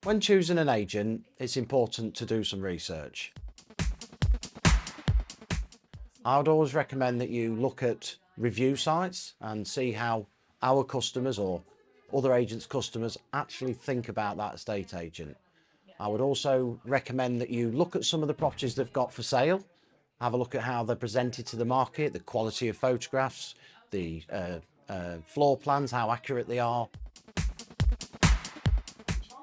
When choosing an agent, it's important to do some research. I would always recommend that you look at review sites and see how our customers or other agents' customers actually think about that estate agent. I would also recommend that you look at some of the properties they've got for sale, have a look at how they're presented to the market, the quality of photographs, the floor plans, how accurate they are.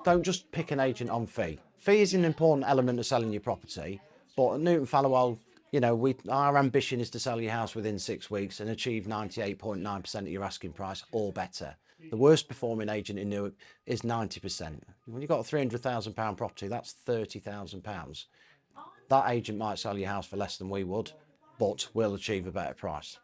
Don't just pick an agent on fee. Fee is an important element of selling your property, but at Newton Fallowell, you know, our ambition is to sell your house within 6 weeks and achieve 98.9% of your asking price or better. The worst performing agent in Newark is 90%. When you've got a £300,000 property, that's £30,000. That agent might sell your house for less than we would, but will achieve a better price.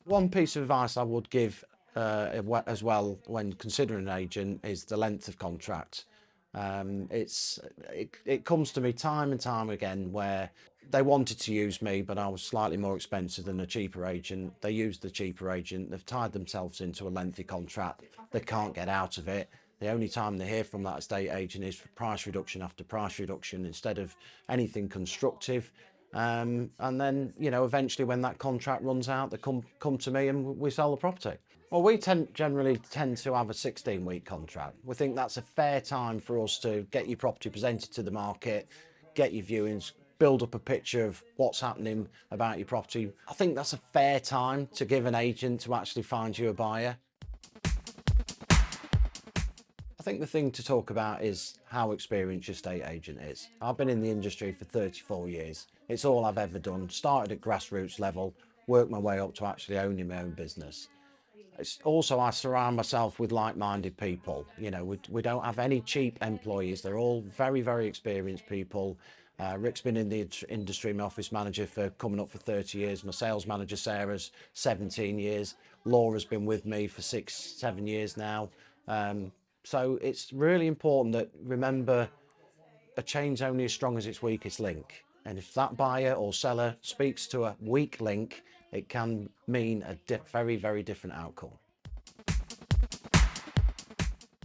One piece of advice I would give as well when considering an agent is the length of contract. It comes to me time and time again where they wanted to use me, but I was slightly more expensive than a cheaper agent. They used the cheaper agent. They've tied themselves into a lengthy contract. They can't get out of it. The only time they hear from that estate agent is for price reduction after price reduction instead of anything constructive. And then, you know, eventually when that contract runs out, they come to me and we sell the property. Well, we generally tend to have a 16-week contract. We think that's a fair time for us to get your property presented to the market, get your viewings, build up a picture of what's happening about your property. I think that's a fair time to give an agent to actually find you a buyer. I think the thing to talk about is how experienced your estate agent is. I've been in the industry for 34 years. It's all I've ever done. Started at grassroots level, worked my way up to actually owning my own business. It's also, I surround myself with like-minded people. You know, we don't have any cheap employees. They're all very, very experienced people. Rick's been in the industry, my office manager, for coming up for 30 years. My sales manager, Sarah's 17 years. Laura's been with me for 6-7 years now. So it's really important that, remember, a chain's only as strong as its weakest link. And if that buyer or seller speaks to a weak link, it can mean a very, very different outcome.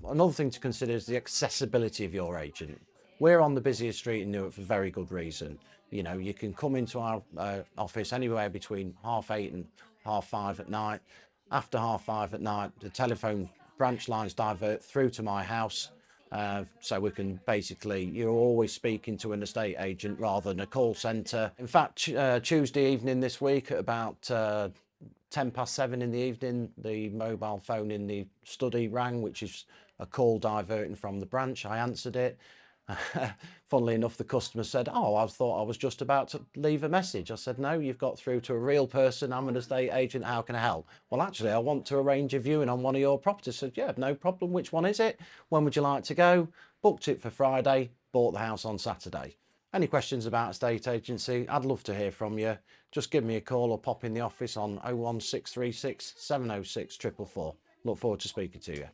Another thing to consider is the accessibility of your agent. We're on the busiest street in Newark for very good reason. You know, you can come into our office anywhere between 8:30 and 5:30 at night. After 5:30 at night, the telephone branch lines divert through to my house. So we can basically, you're always speaking to an estate agent rather than a call centre. In fact, Tuesday evening this week at about 7:10 in the evening, the mobile phone in the study rang, which is a call diverting from the branch. I answered it. Funnily enough, the customer said, "Oh, I thought I was just about to leave a message." I said, "No, you've got through to a real person. I'm an estate agent. How can I help?" "Well, actually, I want to arrange a viewing on one of your properties." I said, "Yeah, no problem. Which one is it? When would you like to go?" Booked it for Friday, bought the house on Saturday. Any questions about estate agency? I'd love to hear from you. Just give me a call or pop in the office on 01636 706 444. Look forward to speaking to you.